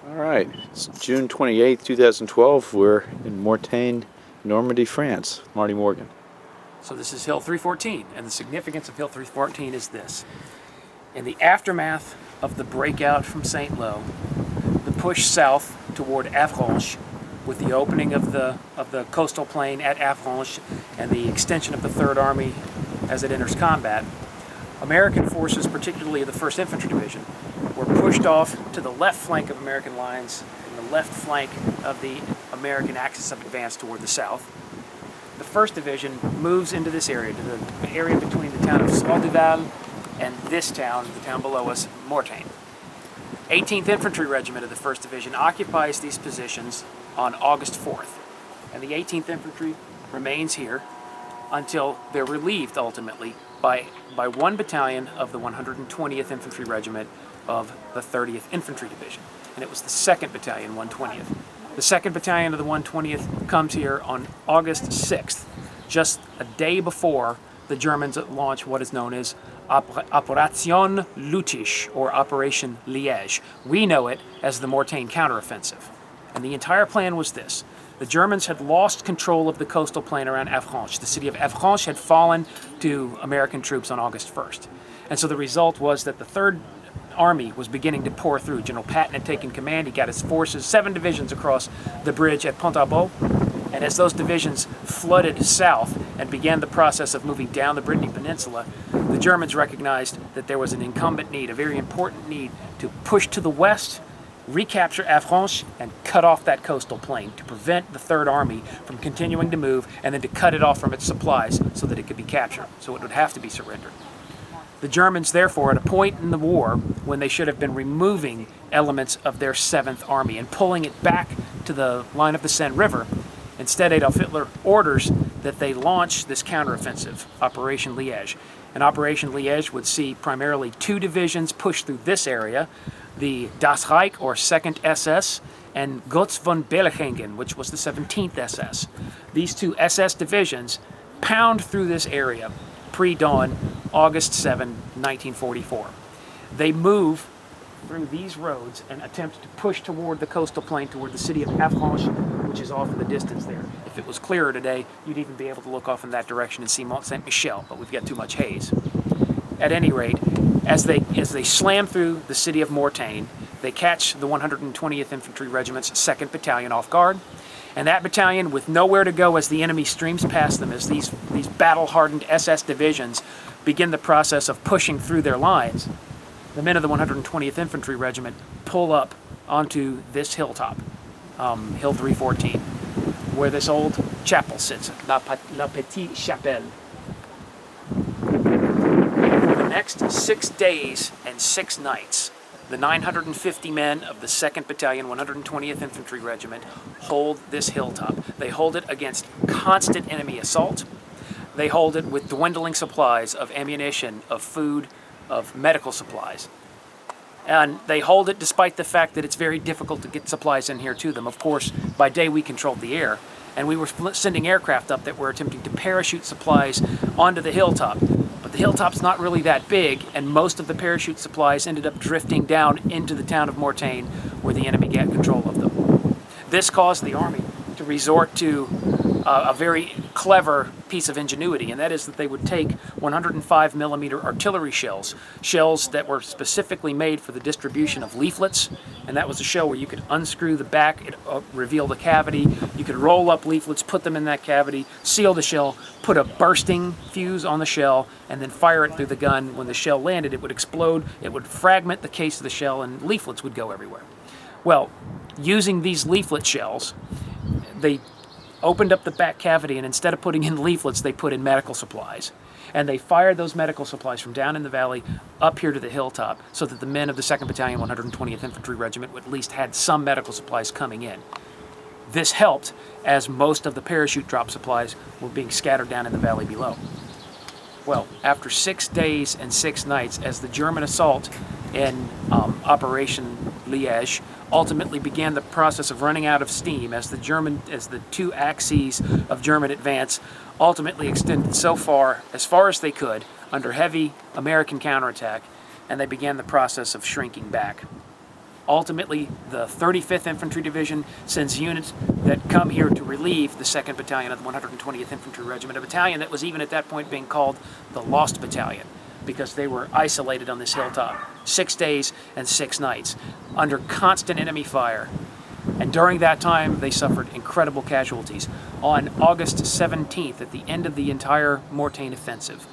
All right, it's June 28th, 2012. We're in Mortain, Normandy, France. Marty Morgan. So this is Hill 314, and the significance of Hill 314 is this. In the aftermath of the breakout from St. Lo, the push south toward Avranches, with the opening of the coastal plain at Avranches and the extension of the Third Army as it enters combat, American forces, particularly the 1st Infantry Division, were pushed off to the left flank of American lines and the left flank of the American axis of advance toward the south. The 1st Division moves into this area, to the area between the town of Saint-Duval and this town, the town below us, Mortain. 18th Infantry Regiment of the 1st Division occupies these positions on August 4th, and the 18th Infantry remains here until they're relieved ultimately by one battalion of the 120th Infantry Regiment of the 30th Infantry Division, and it was the 2nd Battalion, 120th. The 2nd Battalion of the 120th comes here on August 6th, just a day before the Germans launch what is known as Operation Lüttich, or Operation Liège. We know it as the Mortain counteroffensive. And the entire plan was this. The Germans had lost control of the coastal plain around Avranches. The city of Avranches had fallen to American troops on August 1st. And so the result was that the 3rd Army was beginning to pour through. General Patton had taken command. He got his forces, 7 divisions across the bridge at Pont-à-Beau. And as those divisions flooded south and began the process of moving down the Brittany Peninsula, the Germans recognized that there was an incumbent need, a very important need, to push to the west, recapture Avranches, and cut off that coastal plain to prevent the 3rd Army from continuing to move, and then to cut it off from its supplies so that it could be captured, so it would have to be surrendered. The Germans, therefore, at a point in the war when they should have been removing elements of their 7th Army and pulling it back to the line of the Seine River, instead Adolf Hitler orders that they launch this counteroffensive, Operation Liège. And Operation Liège would see primarily 2 divisions push through this area, the Das Reich, or 2nd SS, and Gotz von Berlichingen, which was the 17th SS. These 2 SS divisions pound through this area pre-dawn, August 7, 1944. They move through these roads and attempt to push toward the coastal plain, toward the city of Avranches, which is off in the distance there. If it was clearer today, you'd even be able to look off in that direction and see Mont Saint-Michel, but we've got too much haze. At any rate, as they slam through the city of Mortain, they catch the 120th Infantry Regiment's 2nd Battalion off guard, and that battalion, with nowhere to go as the enemy streams past them, as these battle-hardened SS divisions begin the process of pushing through their lines, the men of the 120th Infantry Regiment pull up onto this hilltop, Hill 314, where this old chapel sits, La Petite Chapelle. For the next 6 days and 6 nights, the 950 men of the 2nd Battalion, 120th Infantry Regiment, hold this hilltop. They hold it against constant enemy assault. They hold it with dwindling supplies of ammunition, of food, of medical supplies. And they hold it despite the fact that it's very difficult to get supplies in here to them. Of course, by day we controlled the air, and we were sending aircraft up that were attempting to parachute supplies onto the hilltop. But the hilltop's not really that big, and most of the parachute supplies ended up drifting down into the town of Mortain, where the enemy got control of them. This caused the army to resort to a very clever piece of ingenuity, and that is that they would take 105 millimeter artillery shells that were specifically made for the distribution of leaflets, and that was a shell where you could unscrew the back, it revealed a cavity, you could roll up leaflets, put them in that cavity, seal the shell, put a bursting fuse on the shell, and then fire it through the gun. When the shell landed, it would explode, it would fragment the case of the shell, and leaflets would go everywhere. Well, using these leaflet shells, they opened up the back cavity, and instead of putting in leaflets, they put in medical supplies. And they fired those medical supplies from down in the valley up here to the hilltop, so that the men of the 2nd Battalion, 120th Infantry Regiment at least had some medical supplies coming in. This helped, as most of the parachute drop supplies were being scattered down in the valley below. Well, after 6 days and 6 nights, as the German assault in Operation Liège ultimately began the process of running out of steam, as the 2 axes of German advance ultimately extended as far as they could, under heavy American counterattack, and they began the process of shrinking back. Ultimately, the 35th Infantry Division sends units that come here to relieve the 2nd Battalion of the 120th Infantry Regiment, a battalion that was even at that point being called the Lost Battalion, because they were isolated on this hilltop 6 days and 6 nights under constant enemy fire. And during that time, they suffered incredible casualties. On August 17th, at the end of the entire Mortain offensive,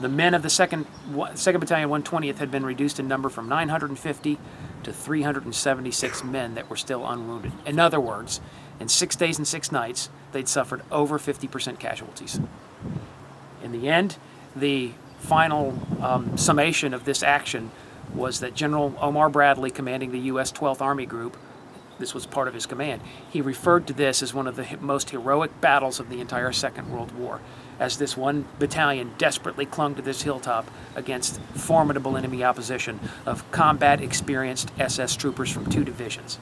the men of the 2nd Battalion 120th had been reduced in number from 950 to 376 men that were still unwounded. In other words, in 6 days and 6 nights, they'd suffered over 50% casualties. In the end, the final summation of this action was that General Omar Bradley, commanding the U.S. 12th Army Group, this was part of his command, he referred to this as one of the most heroic battles of the entire Second World War, as this one battalion desperately clung to this hilltop against formidable enemy opposition of combat-experienced SS troopers from 2 divisions.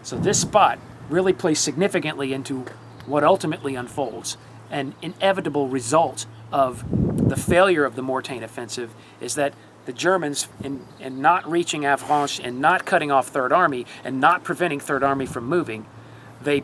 So this spot really plays significantly into what ultimately unfolds. An inevitable result of the failure of the Mortain offensive is that the Germans, in not reaching Avranches and not cutting off Third Army and not preventing Third Army from moving, they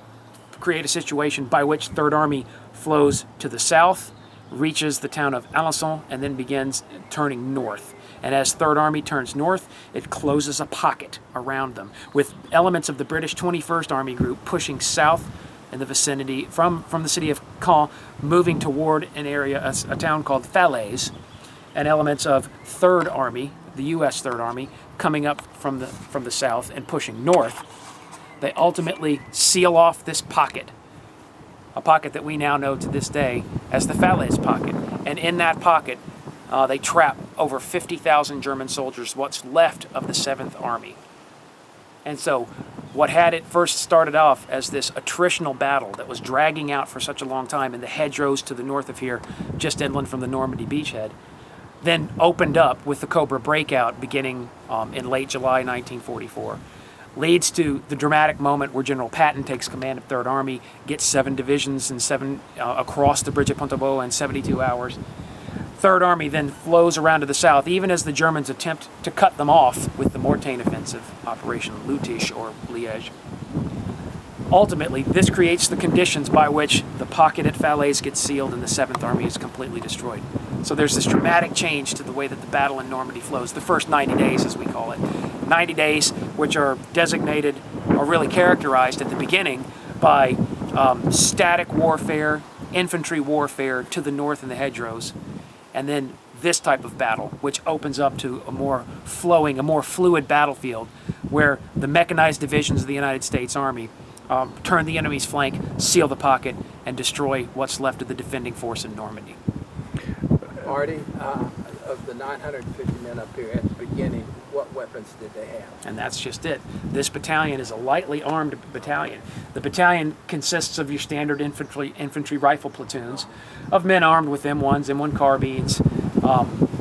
create a situation by which Third Army flows to the south, reaches the town of Alençon, and then begins turning north. And as Third Army turns north, it closes a pocket around them, with elements of the British 21st Army Group pushing south in the vicinity from the city of Caen, moving toward an area, a town called Falaise, and elements of Third Army, the U.S. Third Army, coming up from the south and pushing north. They ultimately seal off this pocket, a pocket that we now know to this day as the Falaise pocket. And in that pocket, they trap over 50,000 German soldiers, what's left of the 7th Army. And so what had it first started off as this attritional battle that was dragging out for such a long time in the hedgerows to the north of here, just inland from the Normandy beachhead, then opened up with the Cobra breakout beginning in late July 1944. Leads to the dramatic moment where General Patton takes command of Third Army, gets 7 divisions and 7 across the bridge at Pontaubault in 72 hours. Third Army then flows around to the south, even as the Germans attempt to cut them off with the Mortain offensive, Operation Lutiche or Liège. Ultimately, this creates the conditions by which the pocket at Falaise gets sealed and the 7th Army is completely destroyed. So there's this dramatic change to the way that the battle in Normandy flows, the first 90 days as we call it. 90 days which are designated or really characterized at the beginning by static warfare, infantry warfare to the north in the hedgerows, and then this type of battle, which opens up to a more flowing, a more fluid battlefield where the mechanized divisions of the United States Army turn the enemy's flank, seal the pocket, and destroy what's left of the defending force in Normandy. Marty, of the 950 men up here at the beginning, what weapons did they have? And that's just it. This battalion is a lightly armed battalion. The battalion consists of your standard infantry rifle platoons of men armed with M1s, M1 carbines,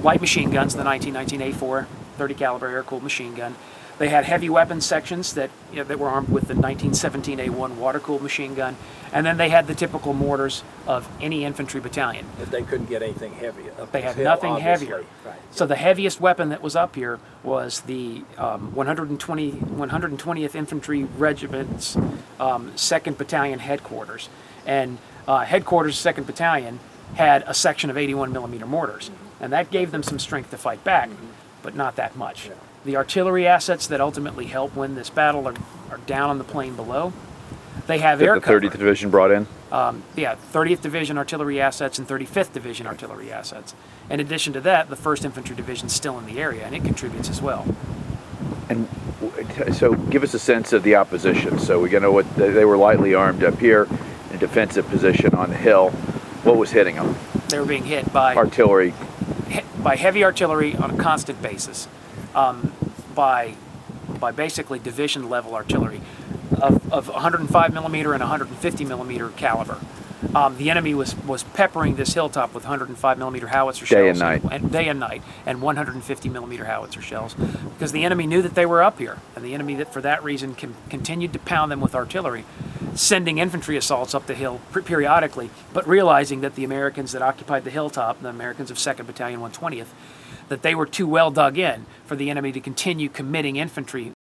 light machine guns, the 1919 A4 30 caliber air-cooled machine gun. They had heavy weapons sections that were armed with the 1917 A1 water-cooled machine gun, and then they had the typical mortars of any infantry battalion. If they couldn't get anything heavier. They had nothing obviously. heavier. Right. So the heaviest weapon that was up here was the 120th Infantry Regiment's 2nd Battalion headquarters. And headquarters 2nd Battalion had a section of 81 millimeter mortars. And that gave them some strength to fight back, but not that much. Yeah. The artillery assets that ultimately help win this battle are down on the plain below. They have air cover. The 30th Division brought in? 30th Division artillery assets and 35th Division artillery assets. In addition to that, the 1st Infantry Division is still in the area, and it contributes as well. And so give us a sense of the opposition. So we know what they were lightly armed up here in a defensive position on the hill. What was hitting them? They were being hit by Artillery. by heavy artillery on a constant basis, by basically division level artillery of 105 millimeter and 150 millimeter caliber. The enemy was peppering this hilltop with 105 millimeter howitzer shells Day and night. Day and night, and 150 millimeter howitzer shells, because the enemy knew that they were up here, and the enemy that for that reason continued to pound them with artillery, sending infantry assaults up the hill periodically, but realizing that the Americans that occupied the hilltop, the Americans of 2nd Battalion 120th, that they were too well dug in for the enemy to continue committing infantry